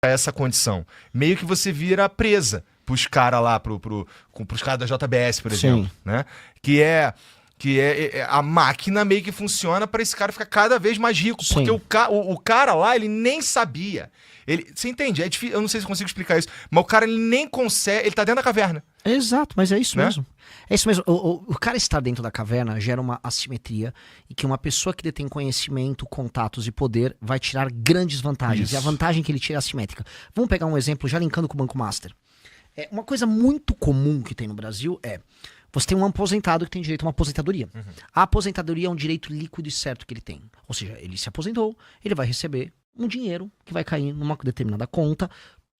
essa condição. Meio que você vira presa pros caras lá, pros caras da JBS, por exemplo, Sim. né? Que é a máquina meio que funciona para esse cara ficar cada vez mais rico. Sim. Porque o cara lá, ele nem sabia. Você entende? É difícil, eu não sei se eu consigo explicar isso, mas o cara ele nem consegue, ele tá dentro da caverna. Exato, mas é isso Né? mesmo. É isso mesmo. O cara estar dentro da caverna gera uma assimetria e que uma pessoa que detém conhecimento, contatos e poder vai tirar grandes vantagens. Isso. E a vantagem que ele tira é assimétrica. Vamos pegar um exemplo, já linkando com o Banco Master. Uma coisa muito comum que tem no Brasil é: você tem um aposentado que tem direito a uma aposentadoria. A aposentadoria é um direito líquido e certo que ele tem. Ou seja, ele se aposentou, ele vai receber um dinheiro que vai cair numa determinada conta.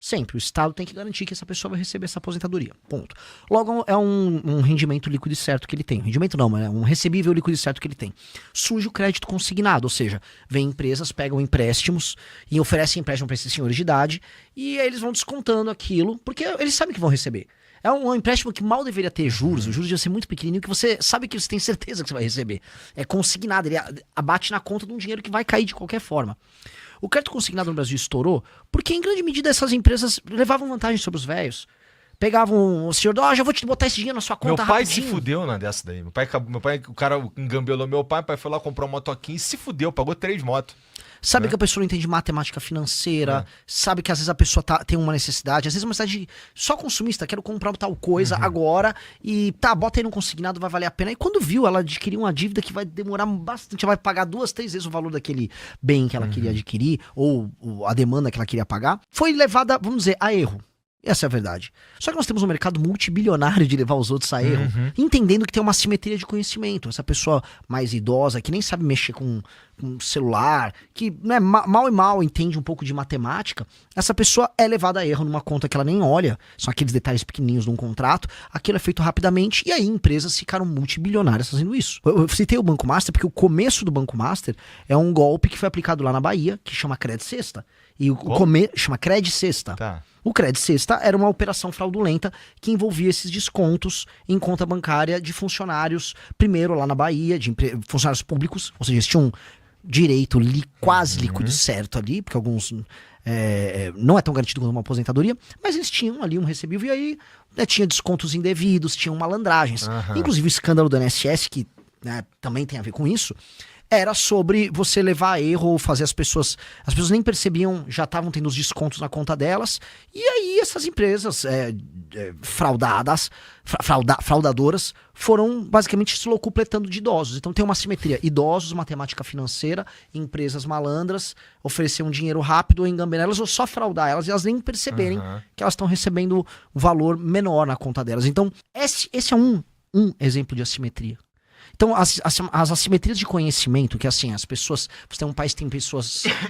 Sempre, o Estado tem que garantir que essa pessoa vai receber essa aposentadoria, ponto. Logo, é um rendimento líquido e certo que ele tem. Rendimento não, mas é um recebível líquido e certo que ele tem. Surge o crédito consignado, ou seja, vem empresas, pegam empréstimos e oferecem empréstimo para esses senhores de idade e aí eles vão descontando aquilo, porque eles sabem que vão receber. É um empréstimo que mal deveria ter juros, o juros devia ser muito pequenininho, que você sabe que você tem certeza que você vai receber. É consignado, ele abate na conta de um dinheiro que vai cair de qualquer forma. O crédito consignado no Brasil estourou porque, em grande medida, essas empresas levavam vantagem sobre os velhos. Pegavam o senhor, já vou te botar esse dinheiro na sua conta Meu pai rapidinho. se fudeu na dessa daí. Meu pai, o cara engambelou meu pai foi lá comprar uma motoquinha e se fudeu, pagou 3 motos. Sabe que a pessoa não entende matemática financeira, sabe que às vezes a pessoa tem uma necessidade, às vezes uma necessidade só consumista, quero comprar tal coisa agora e bota aí no consignado, vai valer a pena. E quando viu, ela adquiriu uma dívida que vai demorar bastante, ela vai pagar 2, 3 vezes o valor daquele bem que ela queria adquirir, ou a demanda que ela queria pagar, foi levada, vamos dizer, a erro. Essa é a verdade. Só que nós temos um mercado multibilionário de levar os outros a erro, entendendo que tem uma simetria de conhecimento. Essa pessoa mais idosa, que nem sabe mexer com celular, que né, mal e mal entende um pouco de matemática, essa pessoa é levada a erro numa conta que ela nem olha, são aqueles detalhes pequenininhos de um contrato, aquilo é feito rapidamente, e aí empresas ficaram multibilionárias fazendo isso. Eu citei o Banco Master porque o começo do Banco Master é um golpe que foi aplicado lá na Bahia, que chama Cred Sexta, e chama Cred Sexta. Tá. O Cred Sexta era uma operação fraudulenta que envolvia esses descontos em conta bancária de funcionários, primeiro lá na Bahia, de funcionários públicos, ou seja, eles tinham direito quase líquido certo ali, porque alguns não é tão garantido quanto uma aposentadoria, mas eles tinham ali um recebível e aí tinha descontos indevidos, tinham malandragens. Inclusive o escândalo do INSS, que também tem a ver com isso, era sobre você levar a erro ou fazer as pessoas nem percebiam, já estavam tendo os descontos na conta delas, e aí essas empresas fraudadoras foram basicamente se locupletando de idosos. Então tem uma simetria, idosos, matemática financeira, empresas malandras, oferecer um dinheiro rápido ou engambelar elas ou só fraudar elas e elas nem perceberem que elas estão recebendo um valor menor na conta delas. Então esse é um exemplo de assimetria. Então, as assimetrias de conhecimento, que assim, as pessoas... Você tem um país que tem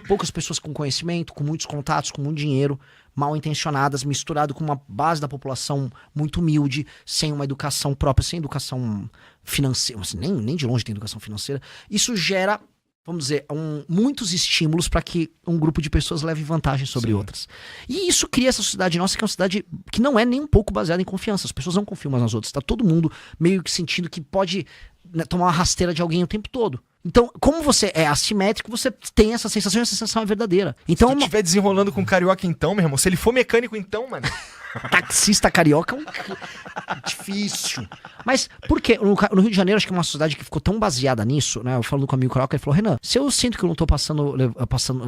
poucas pessoas com conhecimento, com muitos contatos, com muito dinheiro, mal intencionadas, misturado com uma base da população muito humilde, sem uma educação própria, sem educação financeira, assim, nem de longe tem educação financeira. Isso gera, vamos dizer, muitos estímulos para que um grupo de pessoas leve vantagem sobre outras. E isso cria essa sociedade nossa, que é uma sociedade que não é nem um pouco baseada em confiança. As pessoas não confiam umas nas outras. Está todo mundo meio que sentindo que pode tomar uma rasteira de alguém o tempo todo. Então, como você é assimétrico, você tem essa sensação e essa sensação é verdadeira. Então, se tu estiver desenrolando com carioca então, meu irmão, se ele for mecânico então, mano... Taxista carioca é difícil. Mas por quê? No Rio de Janeiro, acho que é uma sociedade que ficou tão baseada nisso, né? Eu falando com um amigo carioca, ele falou: Renan, se eu sinto que eu não tô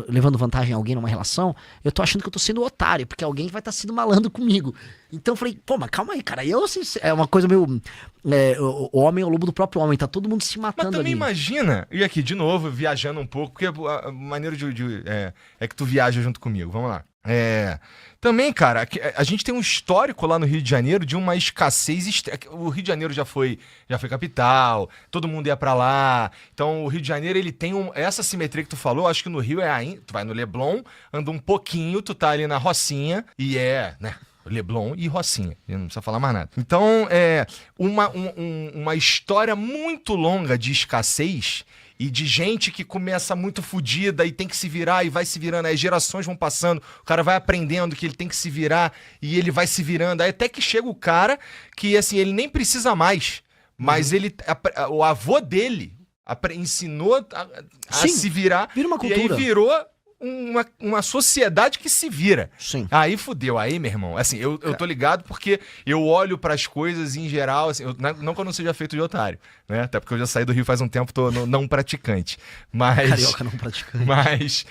levando vantagem a alguém numa relação, eu tô achando que eu tô sendo otário, porque alguém vai estar sendo malandro comigo. Então eu falei, pô, mas calma aí, cara. Eu, assim, é uma coisa meio... o homem é o lobo do próprio homem, tá todo mundo se matando ali. Mas também imagina, e aqui, de novo, viajando um pouco, porque a maneira é que tu viaja junto comigo, vamos lá. Também, cara, a gente tem um histórico lá no Rio de Janeiro de uma escassez. O Rio de Janeiro já foi capital, todo mundo ia pra lá. Então o Rio de Janeiro, ele tem essa simetria que tu falou. Acho que no Rio tu vai no Leblon, anda um pouquinho, tu tá ali na Rocinha e né? Leblon e Rocinha, não precisa falar mais nada. Então, uma história muito longa de escassez e de gente que começa muito fodida e tem que se virar e vai se virando, aí gerações vão passando, o cara vai aprendendo que ele tem que se virar e ele vai se virando, aí até que chega o cara que, assim, ele nem precisa mais, mas o avô dele ensinou a se virar, vira uma cultura. E aí virou uma sociedade que se vira. Sim. Aí fudeu, aí, meu irmão. Assim, eu tô ligado porque eu olho pras coisas em geral, assim, não que eu não seja feito de otário, né? Até porque eu já saí do Rio faz um tempo, tô não praticante. Mas. Carioca não praticante. Mas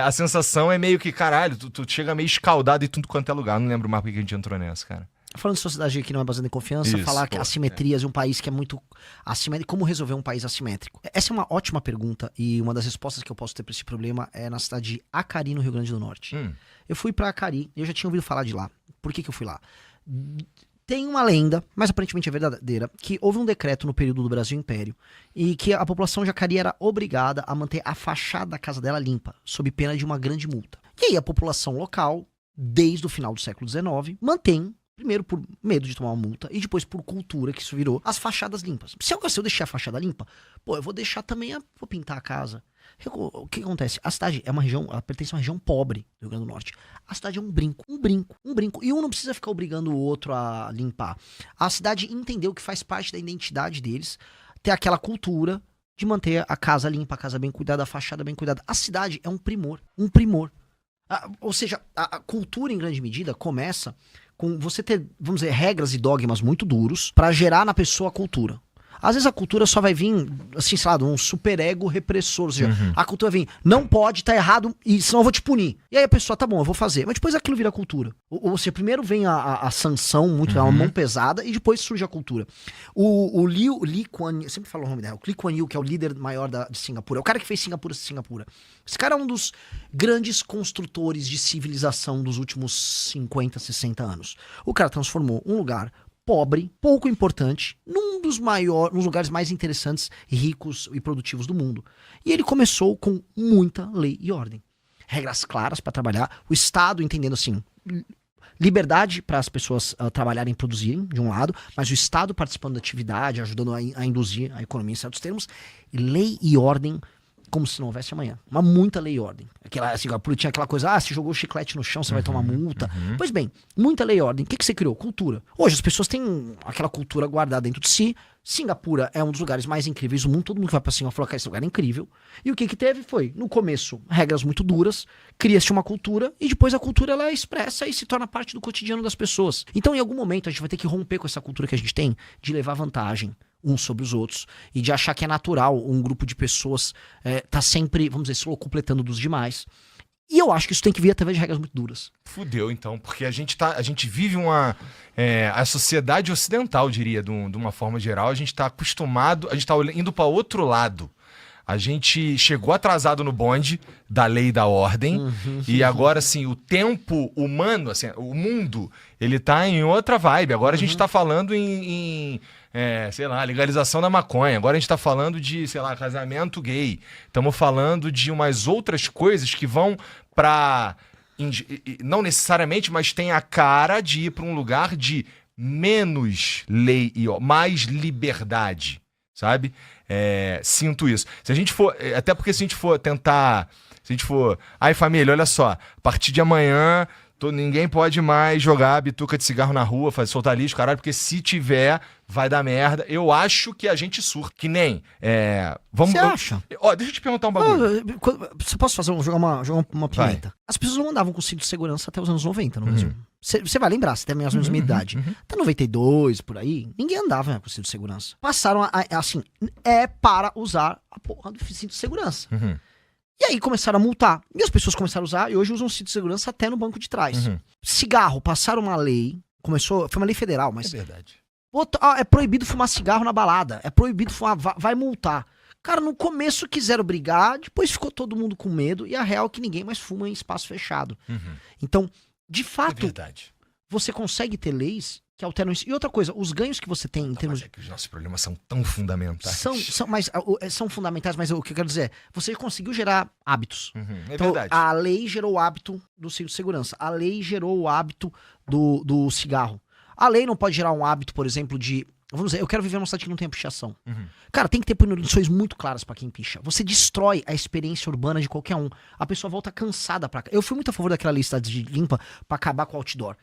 a sensação é meio que, caralho, tu chega meio escaldado em tudo quanto é lugar. Não lembro mais porque a gente entrou nessa, cara. Falando de sociedade que não é baseada em confiança, Isso, falar que pô, assimetrias de um país que é muito assimétrico, como resolver um país assimétrico? Essa é uma ótima pergunta e uma das respostas que eu posso ter para esse problema é na cidade de Acari, no Rio Grande do Norte. Eu fui para Acari, eu já tinha ouvido falar de lá. Por que eu fui lá? Tem uma lenda, mas aparentemente é verdadeira, que houve um decreto no período do Brasil Império e que a população de Acari era obrigada a manter a fachada da casa dela limpa, sob pena de uma grande multa. E aí a população local, desde o final do século XIX, mantém, primeiro por medo de tomar uma multa e depois por cultura, que isso virou, as fachadas limpas. Se eu deixar a fachada limpa, eu vou deixar também, vou pintar a casa. O que acontece? A cidade é uma região, ela pertence a uma região pobre do Rio Grande do Norte. A cidade é um brinco. E um não precisa ficar obrigando o outro a limpar. A cidade entendeu que faz parte da identidade deles ter aquela cultura de manter a casa limpa, a casa bem cuidada, a fachada bem cuidada. A cidade é um primor. Ou seja, a cultura em grande medida começa com você ter, vamos dizer, regras e dogmas muito duros para gerar na pessoa a cultura. Às vezes a cultura só vai vir, assim, sei lá, de um superego repressor. Ou seja, a cultura vem, não pode, tá errado, e senão eu vou te punir. E aí a pessoa, tá bom, eu vou fazer. Mas depois aquilo vira cultura. Ou seja, primeiro vem a sanção, muito, uma mão pesada, e depois surge a cultura. O Lee Kuan Yew, sempre falo o nome dela, o Lee Kuan Yew, que é o líder maior de Singapura, é o cara que fez Singapura. Esse cara é um dos grandes construtores de civilização dos últimos 50, 60 anos. O cara transformou um lugar pobre, pouco importante, num dos nos lugares mais interessantes, ricos e produtivos do mundo. E ele começou com muita lei e ordem. Regras claras para trabalhar, o Estado entendendo assim, liberdade para as pessoas trabalharem e produzirem, de um lado, mas o Estado participando da atividade, ajudando a induzir a economia em certos termos, e lei e ordem como se não houvesse amanhã. Mas muita lei e ordem. Assim, tinha aquela coisa, se jogou chiclete no chão, você vai tomar multa. Pois bem, muita lei e ordem. O que você criou? Cultura. Hoje as pessoas têm aquela cultura guardada dentro de si. Singapura é um dos lugares mais incríveis do mundo. Todo mundo que vai pra Singapura fala que esse lugar é incrível. E o que teve foi, no começo, regras muito duras, cria-se uma cultura, e depois a cultura ela é expressa e se torna parte do cotidiano das pessoas. Então, em algum momento, a gente vai ter que romper com essa cultura que a gente tem de levar vantagem uns sobre os outros e de achar que é natural um grupo de pessoas tá sempre, vamos dizer, se locupletando dos demais. E eu acho que isso tem que vir através de regras muito duras. Fudeu, então, porque a gente vive a sociedade ocidental, diria, de uma forma geral, a gente tá acostumado, a gente tá indo para outro lado. A gente chegou atrasado no bonde da lei e da ordem, e agora, assim, o tempo humano, assim, o mundo, ele tá em outra vibe. Agora a gente tá falando sei lá, legalização da maconha. Agora a gente tá falando de, sei lá, casamento gay. Estamos falando de umas outras coisas que vão pra... Não necessariamente, mas tem a cara de ir pra um lugar de menos lei e mais liberdade, sabe? Sinto isso. Se a gente for... Até porque se a gente for tentar... Se a gente for... Ai, família, olha só. A partir de amanhã... Ninguém pode mais jogar bituca de cigarro na rua, soltar lixo, caralho, porque se tiver, vai dar merda. Eu acho que a gente surta. Que nem. Você acha? Deixa eu te perguntar um bagulho. Você posso jogar uma pimenta? Vai. As pessoas não andavam com cinto de segurança até os anos 90 no Brasil. Você vai lembrar, você tem mais ou menos a minha idade. Até 92, por aí, ninguém andava com cinto de segurança. Passaram assim, para usar a porra do cinto de segurança. E aí começaram a multar. E as pessoas começaram a usar e hoje usam cinto de segurança até no banco de trás. Cigarro, passaram uma lei. Foi uma lei federal, mas... É verdade. É proibido fumar cigarro na balada. É proibido fumar, vai multar. Cara, no começo quiseram brigar, depois ficou todo mundo com medo. E a real é que ninguém mais fuma em espaço fechado. Então, de fato, verdade. Você consegue ter leis que alteram isso. E outra coisa, os ganhos que você tem em termos... Mas é que os nossos problemas são tão fundamentais. São fundamentais, mas o que eu quero dizer é, você conseguiu gerar hábitos. Então, verdade. A lei gerou o hábito do cinto de segurança. A lei gerou o hábito do cigarro. A lei não pode gerar um hábito, por exemplo, de... Vamos dizer, eu quero viver numa cidade que não tenha pichação. Cara, tem que ter punições muito claras pra quem picha. Você destrói a experiência urbana de qualquer um. A pessoa volta cansada pra cá. Eu fui muito a favor daquela lei cidade limpa pra acabar com o outdoor.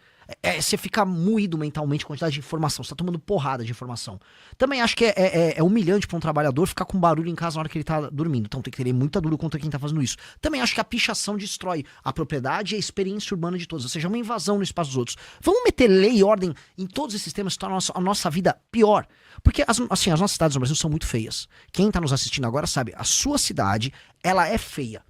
Você fica moído mentalmente com a quantidade de informação. Você tá tomando porrada de informação. Também acho que é humilhante pra um trabalhador ficar com barulho em casa na hora que ele tá dormindo. Então tem que ter muita dura contra quem tá fazendo isso. Também acho que a pichação destrói a propriedade e a experiência urbana de todos. Ou seja, uma invasão no espaço dos outros. Vamos meter lei e ordem em todos esses temas que tornam a nossa vida pior. Porque, assim, as nossas cidades no Brasil são muito feias. Quem tá nos assistindo agora sabe, a sua cidade, ela é feia.